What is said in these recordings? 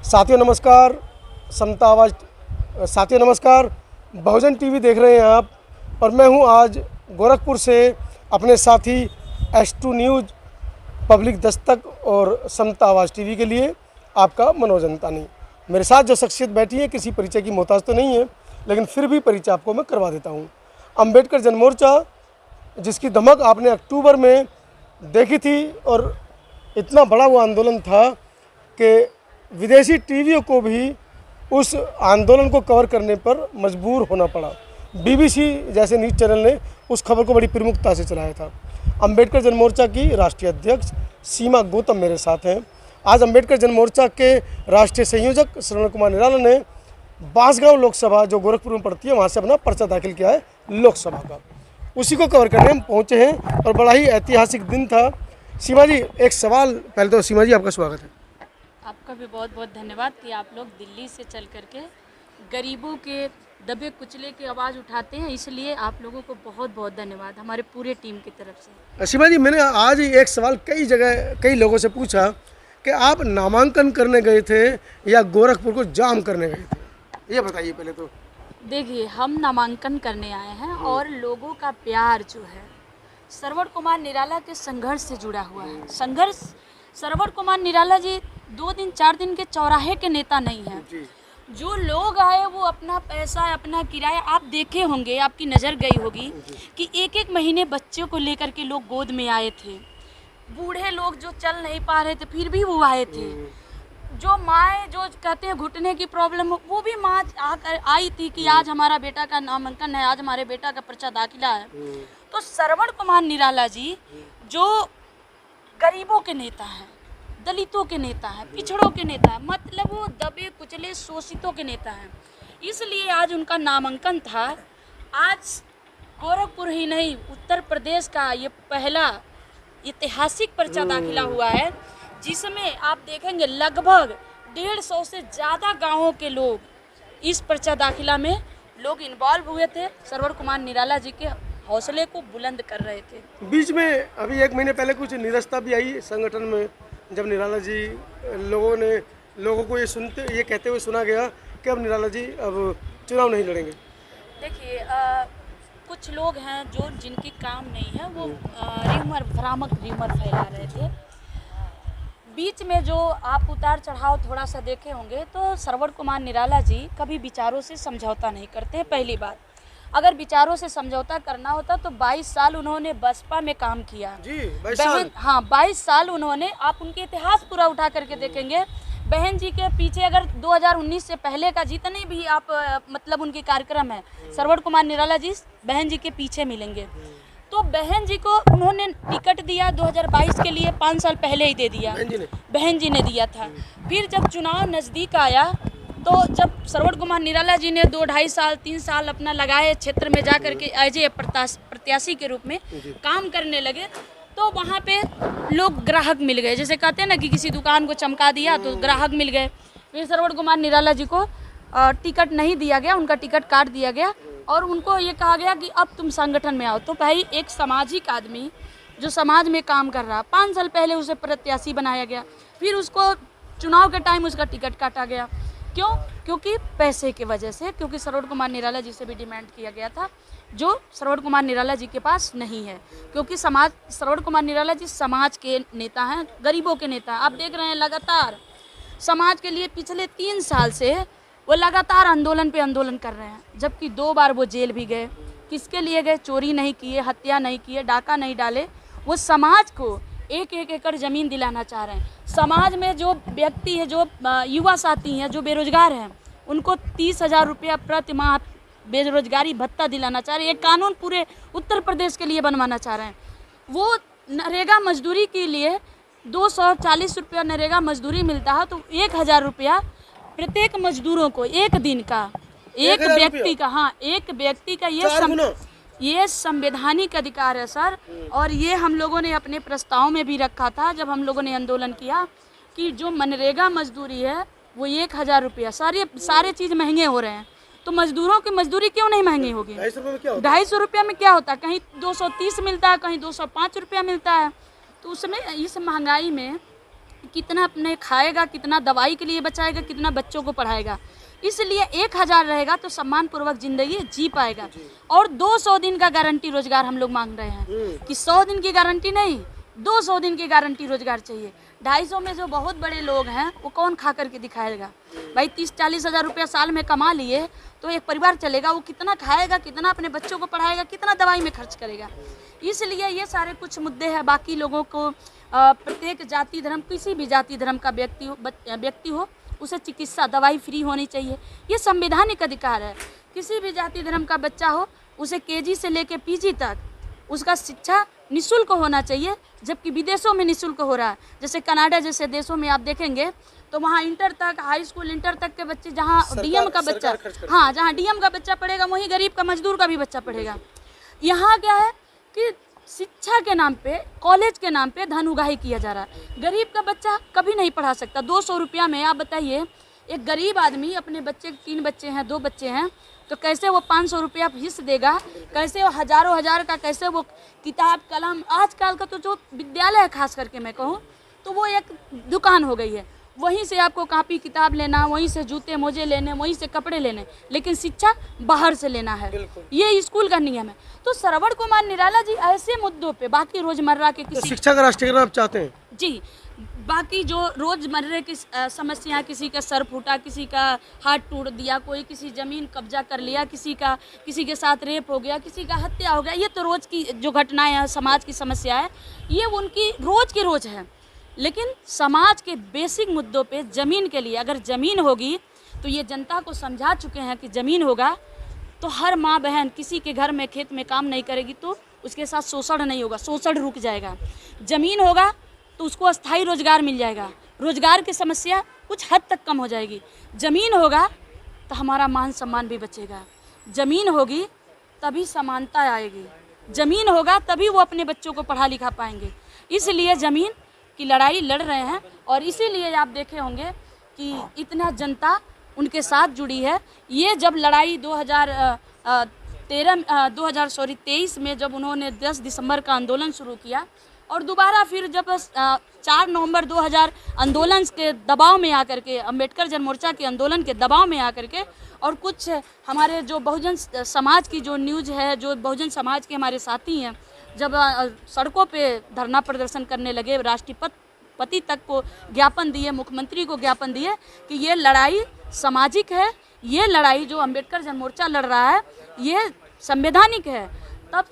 साथियों नमस्कार, समता आवाज़ साथियों नमस्कार, बहुजन टीवी देख रहे हैं आप। और मैं हूं आज गोरखपुर से अपने साथी S2 न्यूज़, पब्लिक दस्तक और समता आवाज़ टीवी के लिए आपका मनोज अंतानी। मेरे साथ जो शख्सियत बैठी है किसी परिचय की मोहताज तो नहीं है, लेकिन फिर भी परिचय आपको मैं करवा देता हूं। अम्बेडकर जनमोर्चा, जिसकी धमक आपने अक्टूबर में देखी थी, और इतना बड़ा वो आंदोलन था कि विदेशी टीवियों को भी उस आंदोलन को कवर करने पर मजबूर होना पड़ा। BBC जैसे न्यूज़ चैनल ने उस खबर को बड़ी प्रमुखता से चलाया था। अम्बेडकर जनमोर्चा की राष्ट्रीय अध्यक्ष सीमा गौतम मेरे साथ हैं। आज अम्बेडकर जनमोर्चा के राष्ट्रीय संयोजक श्रवण कुमार निराला ने बांसगांव लोकसभा, जो गोरखपुर में पड़ती है, वहाँ से अपना पर्चा दाखिल किया है लोकसभा का। उसी को कवर करने हम पहुँचे हैं और बड़ा ही ऐतिहासिक दिन था। सीमा जी, एक सवाल पहले तो सीमा जी आपका स्वागत है। आपका भी बहुत बहुत धन्यवाद कि आप लोग दिल्ली से चल करके गरीबों के दबे कुचले की आवाज़ उठाते हैं, इसलिए आप लोगों को बहुत बहुत धन्यवाद हमारे पूरे टीम की तरफ से। सीमा जी, मैंने आज ही एक सवाल कई जगह कई लोगों से पूछा कि आप नामांकन करने गए थे या गोरखपुर को जाम करने गए थे, ये बताइए पहले तो। देखिए, हम नामांकन करने आए हैं और लोगों का प्यार जो है श्रवण कुमार निराला के संघर्ष से जुड़ा हुआ है। संघर्ष, श्रवण कुमार निराला जी 2 दिन 4 दिन के चौराहे के नेता नहीं हैं। जो लोग आए वो अपना पैसा, अपना किराया, आप देखे होंगे, आपकी नज़र गई होगी कि एक एक महीने बच्चों को लेकर के लोग गोद में आए थे। बूढ़े लोग जो चल नहीं पा रहे थे फिर भी वो आए थे। जो माएँ जो कहते हैं घुटने की प्रॉब्लम, वो भी माँ आई थी कि आज हमारा बेटा का नामांकन है, आज हमारे बेटा का पर्चा दाखिला है। तो श्रवण कुमार निराला जी जो गरीबों के नेता हैं, दलितों के नेता हैं, पिछड़ों के नेता हैं, मतलब वो दबे कुचले शोषितों के नेता हैं, इसलिए आज उनका नामांकन था। आज गोरखपुर ही नहीं, उत्तर प्रदेश का ये पहला ऐतिहासिक पर्चा दाखिला हुआ है, जिसमें आप देखेंगे लगभग 150 से ज़्यादा गाँवों के लोग इस पर्चा दाखिला में लोग इन्वॉल्व हुए थे। श्रवण कुमार निराला जी के हौसले को बुलंद कर रहे थे। बीच में अभी 1 महीने पहले कुछ निरस्ता भी आई संगठन में, जब निराला जी लोगों को ये कहते हुए सुना गया कि अब निराला जी अब चुनाव नहीं लड़ेंगे। देखिए, कुछ लोग हैं जो जिनकी काम नहीं है, वो भ्रामक र्यूमर फैला रहे थे। बीच में जो आप उतार चढ़ाव थोड़ा सा देखे होंगे, तो श्रवण कुमार निराला जी कभी विचारों से समझौता नहीं करते हैं। पहली बात, अगर विचारों से समझौता करना होता तो 22 साल उन्होंने बसपा में काम किया जी। 22 साल उन्होंने, आप उनके इतिहास पूरा उठा करके देखेंगे। बहन जी के पीछे अगर 2019 से पहले का जितने भी आप मतलब उनके कार्यक्रम है, श्रवण कुमार निराला जी बहन जी के पीछे मिलेंगे। तो बहन जी को उन्होंने टिकट दिया 2022 के लिए, 5 साल पहले ही दे दिया, बहन जी ने दिया था। फिर जब चुनाव नज़दीक आया, तो जब श्रवण कुमार निराला जी ने 2 ढाई साल 3 साल अपना लगाए क्षेत्र में जा करके एज ए प्रत्याशी के रूप में काम करने लगे, तो वहाँ पे लोग ग्राहक मिल गए। जैसे कहते हैं ना कि किसी दुकान को चमका दिया तो ग्राहक मिल गए। फिर श्रवण कुमार निराला जी को टिकट नहीं दिया गया, उनका टिकट काट दिया गया और उनको ये कहा गया कि अब तुम संगठन में आओ। तो भाई, एक सामाजिक आदमी जो समाज में काम कर रहा, 5 साल पहले उसे प्रत्याशी बनाया गया, फिर उसको चुनाव के टाइम उसका टिकट काटा गया। क्यों? क्योंकि पैसे की वजह से, क्योंकि श्रवण कुमार निराला जी से भी डिमांड किया गया था, जो श्रवण कुमार निराला जी के पास नहीं है। क्योंकि श्रवण कुमार निराला जी समाज के नेता हैं, गरीबों के नेता हैं। आप देख रहे हैं लगातार समाज के लिए पिछले 3 साल से वो लगातार आंदोलन पे आंदोलन कर रहे हैं, जबकि 2 बार वो जेल भी गए। किसके लिए गए? चोरी नहीं किए, हत्या नहीं किए, डाका नहीं डाले। वो समाज को 1-1 एकड़ ज़मीन दिलाना चाह रहे हैं। समाज में जो व्यक्ति है, जो युवा साथी हैं, जो बेरोजगार हैं, उनको 30,000 रुपया प्रति माह बेरोजगारी भत्ता दिलाना चाह रहे हैं। एक कानून पूरे उत्तर प्रदेश के लिए बनवाना चाह रहे हैं। वो नरेगा मजदूरी के लिए 240 रुपया नरेगा मजदूरी मिलता है, तो 1,000 रुपया प्रत्येक मजदूरों को एक दिन का, एक व्यक्ति का, हाँ, एक व्यक्ति का ये संवैधानिक अधिकार है सर। और ये हम लोगों ने अपने प्रस्ताव में भी रखा था जब हम लोगों ने आंदोलन किया कि जो मनरेगा मजदूरी है वो 1,000 रुपया। सारे चीज़ महंगे हो रहे हैं, तो मजदूरों की मजदूरी क्यों नहीं महंगी होगी? 250 रुपया में क्या होता है? कहीं 230 मिलता है, कहीं 205 रुपया मिलता है। तो उसमें इस महंगाई में कितना अपने खाएगा, कितना दवाई के लिए बचाएगा, कितना बच्चों को पढ़ाएगा। इसलिए 1000 रहेगा तो सम्मानपूर्वक ज़िंदगी जी पाएगा। और 200 दिन का गारंटी रोजगार हम लोग मांग रहे हैं कि 100 दिन की गारंटी नहीं, 200 दिन की गारंटी रोजगार चाहिए। 250 में जो बहुत बड़े लोग हैं वो कौन खा करके दिखाएगा भाई? 30-40 हज़ार रुपया साल में कमा लिए तो एक परिवार चलेगा, वो कितना खाएगा, कितना अपने बच्चों को पढ़ाएगा, कितना दवाई में खर्च करेगा? इसलिए ये सारे कुछ मुद्दे हैं। बाकी लोगों को प्रत्येक जाति धर्म, किसी भी जाति धर्म का व्यक्ति हो उसे चिकित्सा दवाई फ्री होनी चाहिए, ये संवैधानिक अधिकार है। किसी भी जाति धर्म का बच्चा हो उसे केजी से लेकर पीजी तक उसका शिक्षा निःशुल्क होना चाहिए, जबकि विदेशों में निःशुल्क हो रहा है। जैसे कनाडा जैसे देशों में आप देखेंगे तो वहाँ इंटर तक, हाई स्कूल इंटर तक के बच्चे, जहाँ डीएम का बच्चा, हाँ जहाँ डीएम का बच्चा पढ़ेगा वहीं गरीब का मजदूर का भी बच्चा पढ़ेगा। यहाँ क्या है कि शिक्षा के नाम पे, कॉलेज के नाम पे धन उगाही किया जा रहा है। गरीब का बच्चा कभी नहीं पढ़ा सकता। 200 रुपया में आप बताइए, एक गरीब आदमी अपने बच्चे, 3 बच्चे हैं, 2 बच्चे हैं, तो कैसे वो 500 रुपया फीस देगा? कैसे वो हज़ारों हज़ार का, कैसे वो किताब कलम, आजकल का तो जो विद्यालय है खास करके मैं कहूँ तो वो एक दुकान हो गई है। वहीं से आपको कॉपी किताब लेना, वहीं से जूते मोजे लेने, वहीं से कपड़े लेने, लेकिन शिक्षा बाहर से लेना है। ये स्कूल का नियम है। तो श्रवण कुमार निराला जी ऐसे मुद्दों पे, बाकी रोजमर्रा के तो शिक्षा का राष्ट्रीयकरण आप चाहते हैं? जी, बाकी जो रोजमर्रे की समस्या, किसी का सर फूटा, किसी का हाथ टूट दिया, कोई किसी ज़मीन कब्जा कर लिया, किसी के साथ रेप हो गया, किसी का हत्या हो गया, ये तो रोज़ की जो घटनाएं हैं, समाज की समस्या है, ये उनकी रोज़ की रोज़ है। लेकिन समाज के बेसिक मुद्दों पे ज़मीन के लिए, अगर ज़मीन होगी तो ये जनता को समझा चुके हैं कि ज़मीन होगा तो हर माँ बहन किसी के घर में खेत में काम नहीं करेगी तो उसके साथ शोषण नहीं होगा, शोषण रुक जाएगा। ज़मीन होगा तो उसको अस्थायी रोजगार मिल जाएगा, रोजगार की समस्या कुछ हद तक कम हो जाएगी। ज़मीन होगा तो हमारा मान सम्मान भी बचेगा। ज़मीन होगी तभी समानता आएगी, ज़मीन होगा तभी वो अपने बच्चों को पढ़ा लिखा पाएंगे। इसलिए ज़मीन की लड़ाई लड़ रहे हैं और इसीलिए आप देखे होंगे कि इतना जनता उनके साथ जुड़ी है। ये जब लड़ाई 2023 में जब उन्होंने 10 दिसंबर का आंदोलन शुरू किया और दोबारा फिर जब 4 नवंबर 2000 आंदोलन के दबाव में आकर के, अम्बेडकर जन मोर्चा के आंदोलन के दबाव में आकर के, और कुछ हमारे जो बहुजन समाज की जो न्यूज़ है, जो बहुजन समाज के हमारे साथी हैं, जब सड़कों पे धरना प्रदर्शन करने लगे, राष्ट्रपति तक को ज्ञापन दिए, मुख्यमंत्री को ज्ञापन दिए कि ये लड़ाई सामाजिक है, ये लड़ाई जो अम्बेडकर जन मोर्चा लड़ रहा है ये संवैधानिक है, तब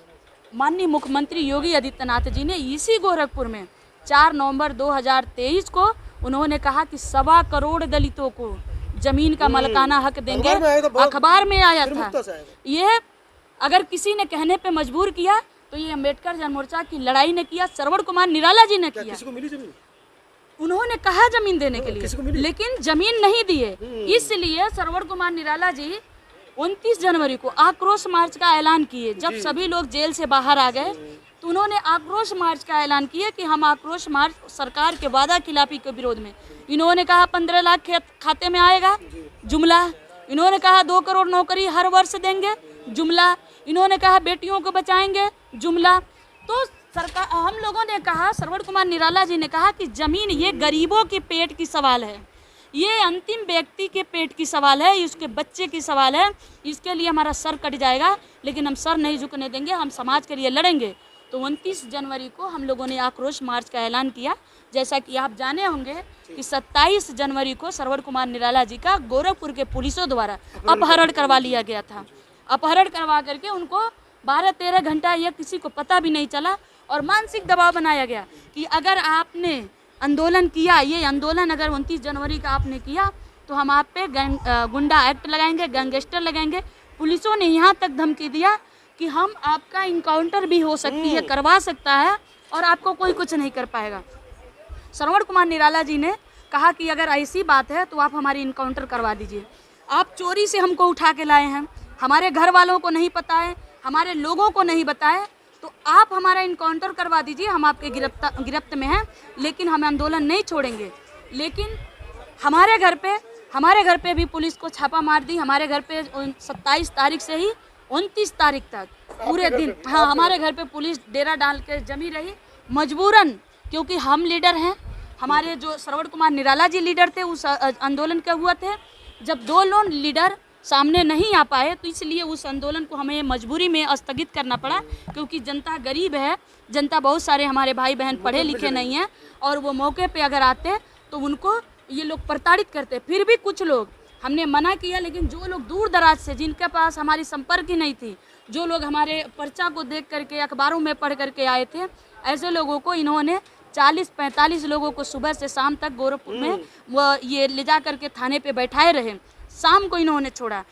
माननीय मुख्यमंत्री योगी आदित्यनाथ जी ने इसी गोरखपुर में 4 नवंबर 2023 को उन्होंने कहा कि 1.25 करोड़ दलितों को ज़मीन का मालिकाना हक देंगे। अखबार में आया था। ये अगर किसी ने कहने पे मजबूर किया तो ये अम्बेडकर जन मोर्चा की लड़ाई ने किया, श्रवण कुमार निराला जी ने किया। किसी को मिली ज़मीन? उन्होंने कहा जमीन देने के लिए, लेकिन जमीन नहीं दिए। इसलिए श्रवण कुमार निराला जी 29 जनवरी को आक्रोश मार्च का ऐलान किए। जब सभी लोग जेल से बाहर आ गए तो उन्होंने आक्रोश मार्च का ऐलान किया कि हम आक्रोश मार्च सरकार के वादा खिलाफी के विरोध में। इन्होंने कहा 15 लाख खाते में आएगा, जुमला। इन्होंने कहा 2 करोड़ नौकरी हर वर्ष देंगे, जुमला। इन्होंने कहा बेटियों को बचाएंगे, जुमला। तो सरकार, हम लोगों ने कहा, श्रवण कुमार निराला जी ने कहा कि जमीन ये गरीबों के पेट की सवाल है, ये अंतिम व्यक्ति के पेट की सवाल है, इसके बच्चे की सवाल है, इसके लिए हमारा सर कट जाएगा, लेकिन हम सर नहीं झुकने देंगे, हम समाज के लिए लड़ेंगे। तो 29 जनवरी को हम लोगों ने आक्रोश मार्च का ऐलान किया। जैसा कि आप जाने होंगे कि 27 जनवरी को श्रवण कुमार निराला जी का गोरखपुर के पुलिसों द्वारा अपहरण करवा लिया गया था। अपहरण करवा करके उनको 12-13 घंटा यह किसी को पता भी नहीं चला और मानसिक दबाव बनाया गया कि अगर आपने आंदोलन किया, ये आंदोलन अगर 29 जनवरी का आपने किया तो हम आप पे गुंडा एक्ट लगाएंगे, गैंगस्टर लगाएंगे। पुलिसों ने यहाँ तक धमकी दिया कि हम आपका इनकाउंटर भी हो सकती है, करवा सकता है और आपको कोई कुछ नहीं कर पाएगा। श्रवण कुमार निराला जी ने कहा कि अगर ऐसी बात है तो आप हमारी इनकाउंटर करवा दीजिए। आप चोरी से हमको उठा के लाए हैं, हमारे घर वालों को नहीं पता है, हमारे लोगों को नहीं बताए, तो आप हमारा इनकाउंटर करवा दीजिए, हम आपके गिरफ्त में हैं, लेकिन हम आंदोलन नहीं छोड़ेंगे। लेकिन हमारे घर पे भी पुलिस को छापा मार दी। हमारे घर पे 27 तारीख से ही 29 तारीख तक पूरे दिन, हाँ, हमारे घर पे पुलिस डेरा डाल के जमी रही, मजबूरन, क्योंकि हम लीडर हैं, हमारे जो श्रवण कुमार निराला जी लीडर थे उस आंदोलन के हुआ थे। जब 2 लोग लीडर सामने नहीं आ पाए तो इसलिए उस आंदोलन को हमें मजबूरी में स्थगित करना पड़ा, क्योंकि जनता गरीब है, जनता बहुत सारे हमारे भाई बहन पढ़े लिखे नहीं हैं और वो मौके पे अगर आते तो उनको ये लोग प्रताड़ित करते। फिर भी कुछ लोग हमने मना किया, लेकिन जो लोग दूर दराज से, जिनके पास हमारी संपर्क ही नहीं थी, जो लोग हमारे पर्चा को देख करके अखबारों में पढ़ करके आए थे, ऐसे लोगों को इन्होंने 40-45 लोगों को सुबह से शाम तक गोरखपुर में वो ये ले जा करके थाने पे बैठाए रहे, शाम को इन्होंने छोड़ा।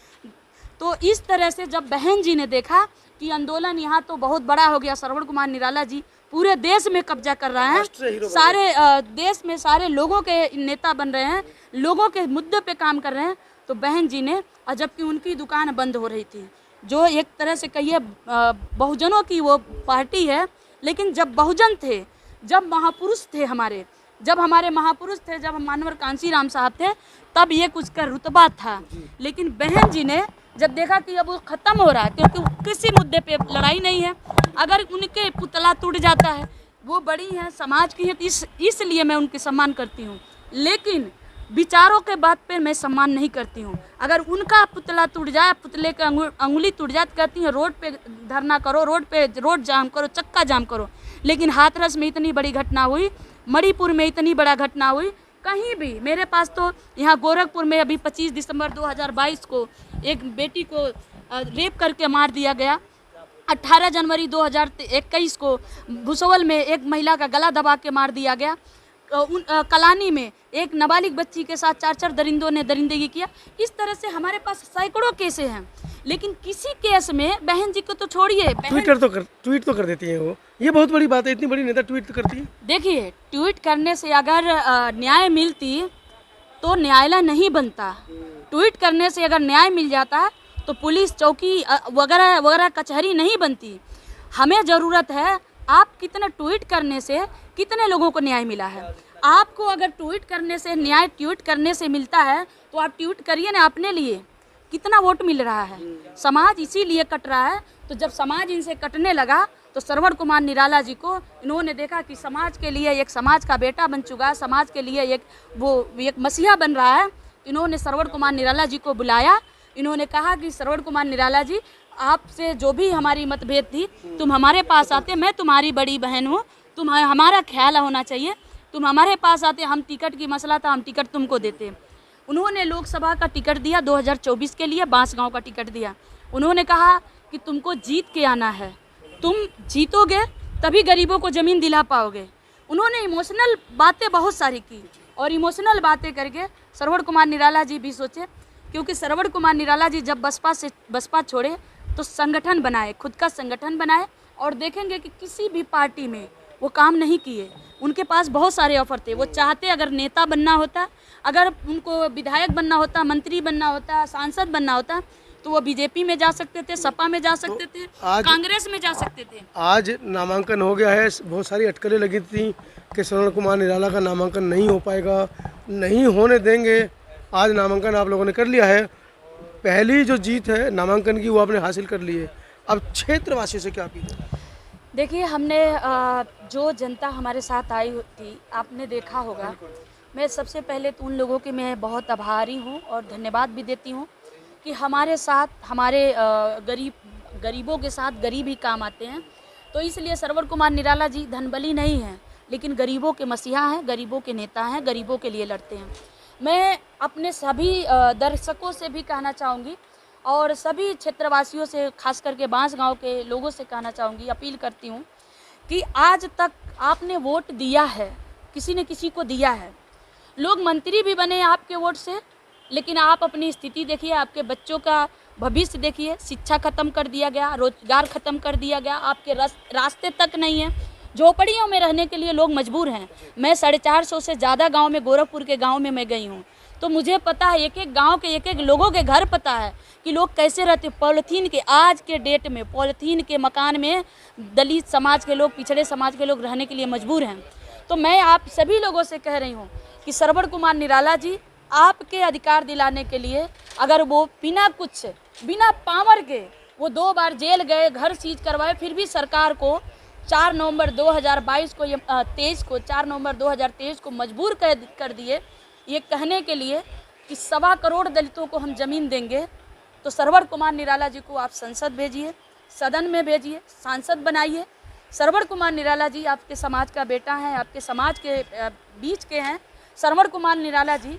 तो इस तरह से जब बहन जी ने देखा कि आंदोलन यहाँ तो बहुत बड़ा हो गया, श्रवण कुमार निराला जी पूरे देश में कब्जा कर रहा है, सारे देश में सारे लोगों के नेता बन रहे हैं, लोगों के मुद्दे पे काम कर रहे हैं, तो बहन जी ने, जबकि उनकी दुकान बंद हो रही थी, जो एक तरह से कहिए बहुजनों की वो पार्टी है, लेकिन जब बहुजन थे, जब महापुरुष थे हमारे, जब हमारे महापुरुष थे, जब मानवर कांसीराम साहब थे, तब ये कुछ का रुतबा था। लेकिन बहन जी ने जब देखा कि अब वो ख़त्म हो रहा है, क्योंकि किसी मुद्दे पे लड़ाई नहीं है, अगर उनके पुतला टूट जाता है, वो बड़ी हैं, समाज की हैं, इसलिए मैं उनकी सम्मान करती हूँ, लेकिन विचारों के बात पे मैं सम्मान नहीं करती हूँ। अगर उनका पुतला टूट जाए, पुतले का अंगुली टूट जाए, कहती हैं रोड पे धरना करो, रोड जाम करो, चक्का जाम करो, लेकिन हाथरस में इतनी बड़ी घटना हुई, मणिपुर में इतनी बड़ा घटना हुई, कहीं भी मेरे पास तो यहाँ गोरखपुर में अभी 25 दिसंबर 2022 को एक बेटी को रेप करके मार दिया गया, 18 जनवरी 2021 को भुसवल में एक महिला का गला दबा के मार दिया गया, कलानी में एक नाबालिग बच्ची के साथ 4 दरिंदों ने दरिंदगी किया। इस तरह से हमारे पास सैकड़ों केसें हैं, लेकिन किसी केस में बहन जी को तो छोड़िए, ट्वीट तो कर देती है वो, ये बहुत बड़ी बात है, इतनी बड़ी नेता ट्वीट तो करती है। देखिए, ट्वीट करने से अगर न्याय मिलती तो न्यायालय नहीं बनता, ट्वीट करने से अगर न्याय मिल जाता तो पुलिस चौकी वगैरह वगैरह कचहरी नहीं बनती। हमें ज़रूरत है आप कितने ट्वीट करने से कितने लोगों को न्याय मिला है। आपको अगर ट्वीट करने से न्याय ट्वीट करने से मिलता है तो आप ट्वीट करिए ना, अपने लिए कितना वोट मिल रहा है। समाज इसीलिए कट रहा है, तो जब समाज इनसे कटने लगा तो श्रवण कुमार निराला जी को इन्होंने देखा कि समाज के लिए एक समाज का बेटा बन चुका है, समाज के लिए एक मसीहा बन रहा है। इन्होंने श्रवण कुमार निराला जी को बुलाया, इन्होंने कहा कि श्रवण कुमार निराला जी, आपसे जो भी हमारी मतभेद थी, तुम हमारे पास आते, मैं तुम्हारी बड़ी बहन हूँ, तुम हमारा ख्याल होना चाहिए, तुम हमारे पास आते, हम टिकट की मसला था, हम टिकट तुमको देते। उन्होंने लोकसभा का टिकट दिया 2024 के लिए, बांसगांव का टिकट दिया। उन्होंने कहा कि तुमको जीत के आना है, तुम जीतोगे तभी गरीबों को ज़मीन दिला पाओगे। उन्होंने इमोशनल बातें बहुत सारी की, और इमोशनल बातें करके श्रवण कुमार निराला जी भी सोचे, क्योंकि श्रवण कुमार निराला जी जब बसपा छोड़े तो संगठन बनाए, खुद का संगठन बनाए, और देखेंगे कि किसी भी पार्टी में वो काम नहीं किए। उनके पास बहुत सारे ऑफर थे, वो चाहते अगर नेता बनना होता, अगर उनको विधायक बनना होता, मंत्री बनना होता, सांसद बनना होता, तो वो बीजेपी में जा सकते थे, सपा में जा सकते थे, कांग्रेस में जा सकते थे। आज नामांकन हो गया है, बहुत सारी अटकलें लगी थी कि श्रवण कुमार निराला का नामांकन नहीं हो पाएगा, नहीं होने देंगे। आज नामांकन आप लोगों ने कर लिया है, पहली जो जीत है नामांकन की वो आपने हासिल कर ली है। अब क्षेत्रवासियों से क्या अपील है? देखिए, हमने जो जनता हमारे साथ आई थी, आपने देखा होगा, मैं सबसे पहले तो उन लोगों के मैं बहुत आभारी हूँ और धन्यवाद भी देती हूँ कि हमारे साथ, हमारे गरीबों के साथ गरीब ही काम आते हैं। तो इसलिए श्रवण कुमार निराला जी धनबली नहीं हैं, लेकिन गरीबों के मसीहा हैं, गरीबों के नेता हैं, गरीबों के लिए लड़ते हैं। मैं अपने सभी दर्शकों से भी कहना चाहूँगी और सभी क्षेत्रवासियों से, खास करके बांसगांव के लोगों से कहना चाहूँगी, अपील करती हूँ कि आज तक आपने वोट दिया है, किसी ने किसी को दिया है, लोग मंत्री भी बने आपके वोट से, लेकिन आप अपनी स्थिति देखिए, आपके बच्चों का भविष्य देखिए, शिक्षा ख़त्म कर दिया गया, रोजगार ख़त्म कर दिया गया, आपके रास्ते तक नहीं है, झोपड़ियों में रहने के लिए लोग मजबूर हैं। मैं 450 से ज़्यादा गांव में, गोरखपुर के गांव में मैं गई हूं, तो मुझे पता है, एक एक गांव के एक एक लोगों के घर पता है कि लोग कैसे रहते। पॉलीथीन के, आज के डेट में पॉलीथीन के मकान में दलित समाज के लोग, पिछड़े समाज के लोग रहने के लिए मजबूर हैं। तो मैं आप सभी लोगों से कह रही हूँ कि श्रवण कुमार निराला जी, आपके अधिकार दिलाने के लिए अगर वो बिना कुछ, बिना पावर के वो 2 बार जेल गए, घर सीज करवाए, फिर भी सरकार को 4 नवंबर 2022 को 4 नवंबर 2023 को मजबूर कर दिए ये कहने के लिए कि 1.25 करोड़ दलितों को हम ज़मीन देंगे। तो श्रवण कुमार निराला जी को आप संसद भेजिए, सदन में भेजिए, सांसद बनाइए। श्रवण कुमार निराला जी आपके समाज का बेटा है, आपके समाज के बीच के हैं। श्रवण कुमार निराला जी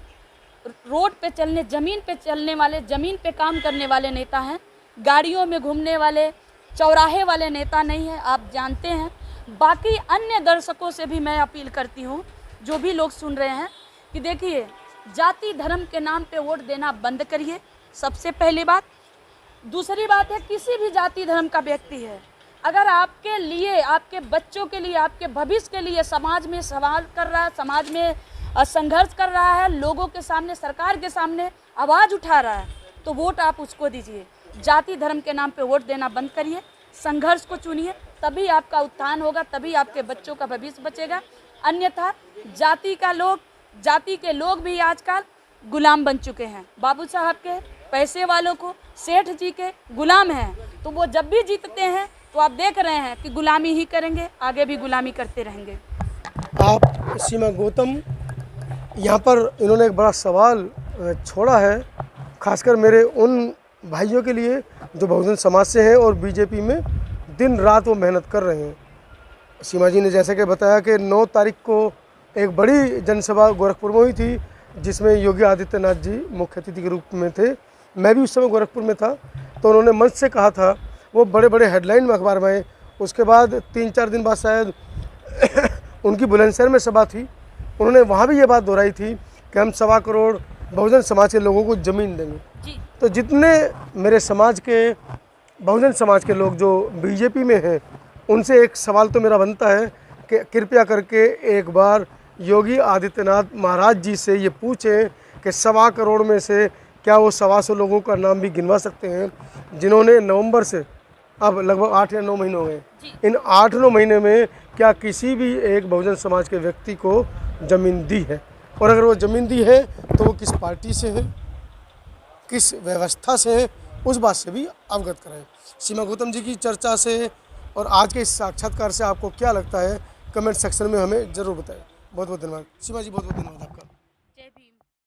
रोड पे चलने, ज़मीन पे चलने वाले, ज़मीन पे काम करने वाले नेता हैं, गाड़ियों में घूमने वाले, चौराहे वाले नेता नहीं है, आप जानते हैं। बाकी अन्य दर्शकों से भी मैं अपील करती हूँ, जो भी लोग सुन रहे हैं, कि देखिए जाति धर्म के नाम पे वोट देना बंद करिए, सबसे पहली बात। दूसरी बात है, किसी भी जाति धर्म का व्यक्ति है, अगर आपके लिए, आपके बच्चों के लिए, आपके भविष्य के लिए समाज में सवाल कर रहा है, समाज में संघर्ष कर रहा है, लोगों के सामने, सरकार के सामने आवाज़ उठा रहा है, तो वोट आप उसको दीजिए। जाति धर्म के नाम पे वोट देना बंद करिए, संघर्ष को चुनिए, तभी आपका उत्थान होगा, तभी आपके बच्चों का भविष्य बचेगा। अन्यथा जाति के लोग भी आजकल गुलाम बन चुके हैं, बाबू साहब के, पैसे वालों को, सेठ जी के गुलाम हैं। तो वो जब भी जीतते हैं तो आप देख रहे हैं कि गुलामी ही करेंगे, आगे भी गुलामी करते रहेंगे। आप सीमा गौतम, यहाँ पर इन्होंने एक बड़ा सवाल छोड़ा है, खासकर मेरे उन भाइयों के लिए जो बहुजन समाज से हैं और बीजेपी में दिन रात वो मेहनत कर रहे हैं। सीमा जी ने जैसे कि बताया कि 9 तारीख को एक बड़ी जनसभा गोरखपुर में हुई थी, जिसमें योगी आदित्यनाथ जी मुख्य अतिथि के रूप में थे। मैं भी उस समय गोरखपुर में था, तो उन्होंने मंच से कहा था, वो बड़े बड़े हेडलाइन में अखबार में आए। उसके बाद 3-4 दिन बाद शायद उनकी बुलंदशहर में सभा थी, उन्होंने वहाँ भी ये बात दोहराई थी कि हम 1.25 करोड़ बहुजन समाज के लोगों को ज़मीन देंगे जी। तो जितने मेरे समाज के, बहुजन समाज के लोग जो बीजेपी में हैं, उनसे एक सवाल तो मेरा बनता है कि कृपया करके एक बार योगी आदित्यनाथ महाराज जी से ये पूछें कि 1.25 करोड़ में से क्या वो 125 लोगों का नाम भी गिनवा सकते हैं, जिन्होंने नवंबर से अब लगभग 8 या 9 महीने हो गए, इन 8-9 महीने में क्या किसी भी एक बहुजन समाज के व्यक्ति को ज़मीन दी है, और अगर वो ज़मीन दी है तो वो किस पार्टी से है, किस व्यवस्था से है, उस बात से भी अवगत कराएं। सीमा गौतम जी की चर्चा से और आज के इस साक्षात्कार से आपको क्या लगता है, कमेंट सेक्शन में हमें ज़रूर बताएं। बहुत बहुत धन्यवाद सीमा जी, बहुत बहुत धन्यवाद आपका।